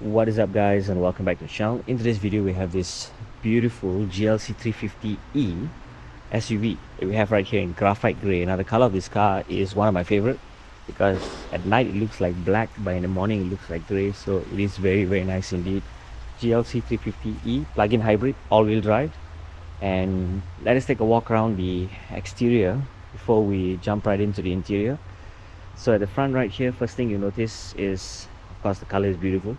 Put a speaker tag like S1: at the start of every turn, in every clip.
S1: What is up, guys, and welcome back to the channel. In today's video we have this beautiful GLC350e SUV that we have right here in graphite grey. Now the color of this car is one of my favorite because at night it looks like black, but in the morning it looks like grey, so it is very nice indeed. GLC350e plug-in hybrid, all-wheel drive. And let us take a walk around the exterior before we jump right into the interior. So at the front right here, first thing you notice is, of course, the color is beautiful.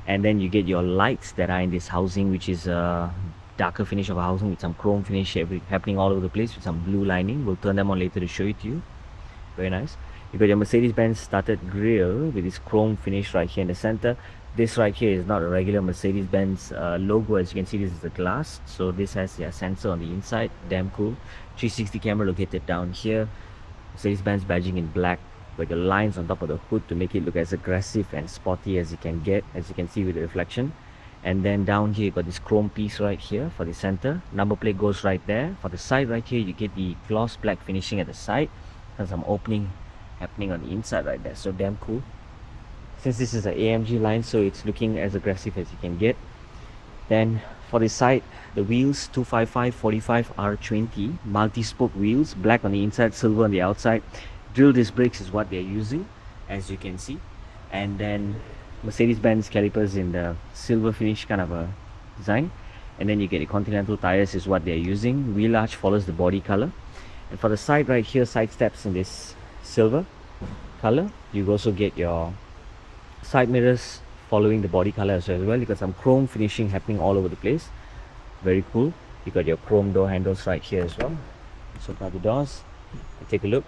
S1: And then you get your lights that are in this housing, which is a darker finish of a housing with some chrome finish happening all over the place with some blue lining. We'll turn them on later to show it to you. Very nice. You got your Mercedes-Benz started grille with this chrome finish right here in the center. This right here is not a regular Mercedes-Benz logo. As you can see, this is the glass, so this has a sensor on the inside. Damn cool. 360 camera located down here. Mercedes-Benz badging in black, with the lines on top of the hood to make it look as aggressive and sporty as you can get, as you can see with the reflection. And then down here you got this chrome piece right here for the center. Number plate goes right there. For the side right here you get the gloss black finishing at the side and some opening happening on the inside right there, so damn cool. Since this is an AMG line, so it's looking as aggressive as you can get. Then for the side, the wheels 255/45 R20 multi-spoke wheels, black on the inside, silver on the outside. Drill disc brakes is what they're using, as you can see. And then Mercedes-Benz calipers in the silver finish kind of a design. And then you get the Continental tires is what they're using. Wheel arch follows the body color. And for the side right here, side steps in this silver color. You also get your side mirrors following the body color as well. You got some chrome finishing happening all over the place. Very cool. You got your chrome door handles right here as well. So open up the doors and take a look.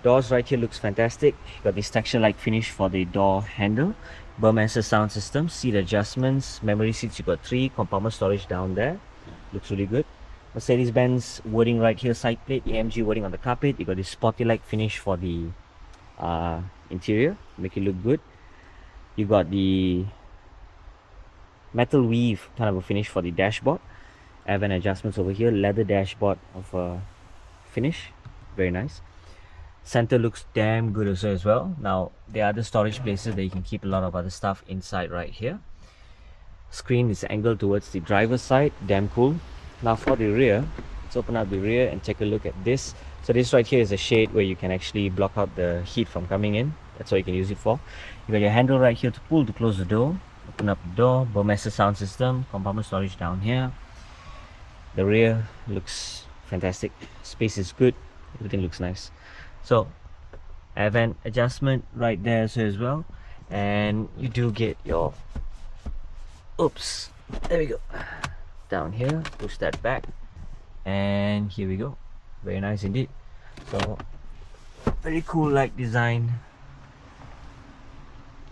S1: Doors right here looks fantastic. You got this texture-like finish for the door handle. Burmester sound system, seat adjustments, memory seats. You got 3, compartment storage down there. Looks really good. Mercedes-Benz wording right here, side plate, AMG wording on the carpet. You got this sporty-like finish for the interior, make it look good. You got the metal weave kind of a finish for the dashboard. Advent adjustments over here, leather dashboard of a finish, very nice. Center looks damn good as well. Now there are other storage places that you can keep a lot of other stuff inside right here. Screen is angled towards the driver's side, damn cool. Now for the rear, let's open up the rear and take a look at this. So this right here is a shade where you can actually block out the heat from coming in. That's what you can use it for. You got your handle right here to pull to close the door. Open up the door, Burmester sound system, compartment storage down here. The rear looks fantastic. Space is good, everything looks nice. So Advent adjustment right there as well. And you do get your, oops, there we go, down here, push that back, and here we go. Very nice indeed. So very cool like design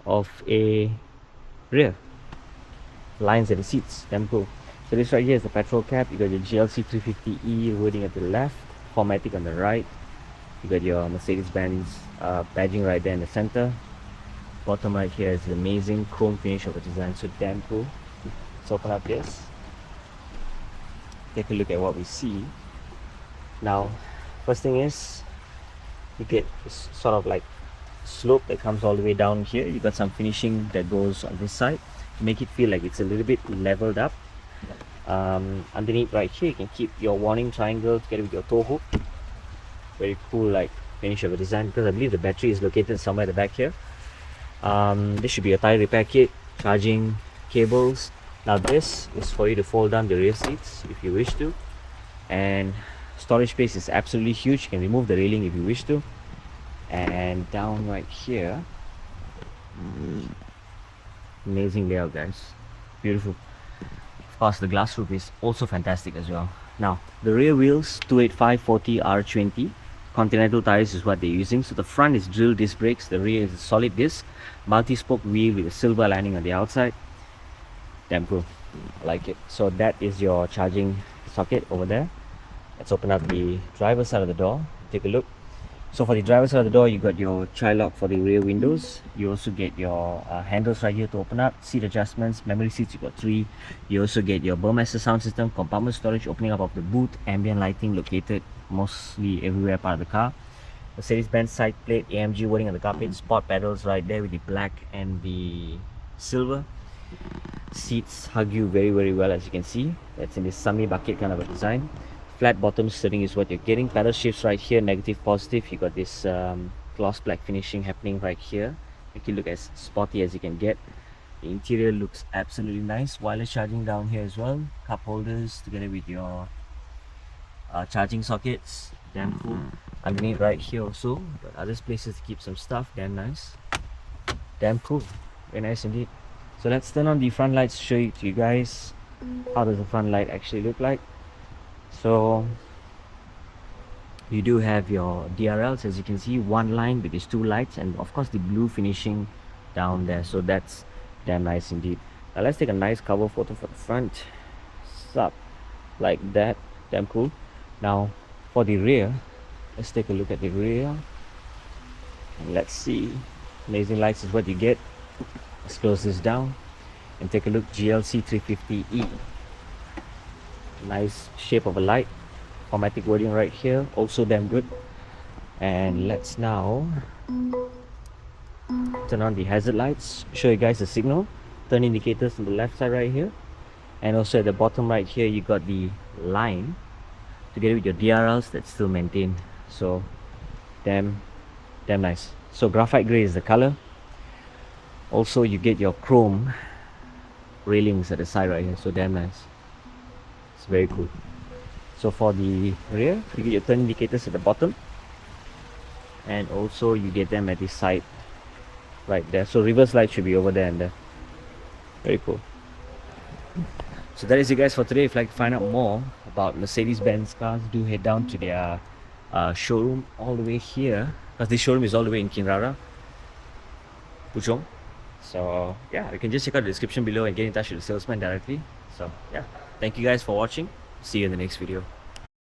S1: of a rear. Lines at the seats, damn cool. So this right here is the petrol cap. You got your GLC350e wording at the left, 4MATIC on the right. You got your Mercedes-Benz badging right there in the center. Bottom right here is the amazing chrome finish of the design, so damn cool. Let's open up this, take a look at what we see. Now first thing is you get this sort of like slope that comes all the way down here. You got some finishing that goes on this side to make it feel like it's a little bit leveled up. Underneath right here you can keep your warning triangle together with your tow hook. Very cool like finish of a design, because I believe the battery is located somewhere at the back here. This should be a tire repair kit, charging cables. Now this is for you to fold down the rear seats if you wish to, and storage space is absolutely huge. You can remove the railing if you wish to. And down right here, amazing layout, guys, beautiful. Of course the glass roof is also fantastic as well. Now the rear wheels 285/40 R20 Continental tires is what they're using. So the front is drill disc brakes, the rear is a solid disc, multi-spoke wheel with a silver lining on the outside. Damn cool, I like it. So that is your charging socket over there. Let's open up the driver's side of the door, take a look. So for the driver's side of the door, you got your child lock for the rear windows. You also get your handles right here to open up, seat adjustments, memory seats, you got 3. You also get your Burmester sound system, compartment storage, opening up of the boot, ambient lighting located mostly everywhere part of the car. Mercedes-Benz side plate, AMG wording on the carpet, sport pedals right there with the black and the silver. Seats hug you very well, as you can see. That's in this semi bucket kind of a design. Flat bottom steering is what you're getting. Pedal shifts right here, negative, positive. You got this gloss black finishing happening right here. Make it look as sporty as you can get. The interior looks absolutely nice. Wireless charging down here as well. Cup holders together with your charging sockets. Damn cool. Underneath right here also, got other places to keep some stuff. Damn nice. Damn cool. Very nice indeed. So let's turn on the front lights to show it to you guys. How does the front light actually look like? So you do have your DRLs, as you can see, one line with these two lights, and of course the blue finishing down there. So that's damn nice indeed. Now let's take a nice cover photo for the front. Up like that. Damn cool. Now for the rear, let's take a look at the rear. And let's see. Amazing lights is what you get. Let's close this down and take a look. GLC350e. Nice shape of a light. Chromatic wording right here. Also damn good. And let's now turn on the hazard lights. Show you guys the signal. Turn indicators on the left side right here. And also at the bottom right here, you got the line together with your DRLs that's still maintained. So damn nice. So graphite grey is the color. Also you get your chrome railings at the side right here. So damn nice. It's very cool. So for the rear, you get your turn indicators at the bottom, and also you get them at the side right there. So reverse light should be over there and there. Very cool. So that is it guys for today. If you'd like to find out more about Mercedes-Benz cars, do head down to their showroom all the way here, because this showroom is all the way in Kinrara, Puchong. So yeah, you can just check out the description below and get in touch with the salesman directly. So yeah, thank you guys for watching. See you in the next video.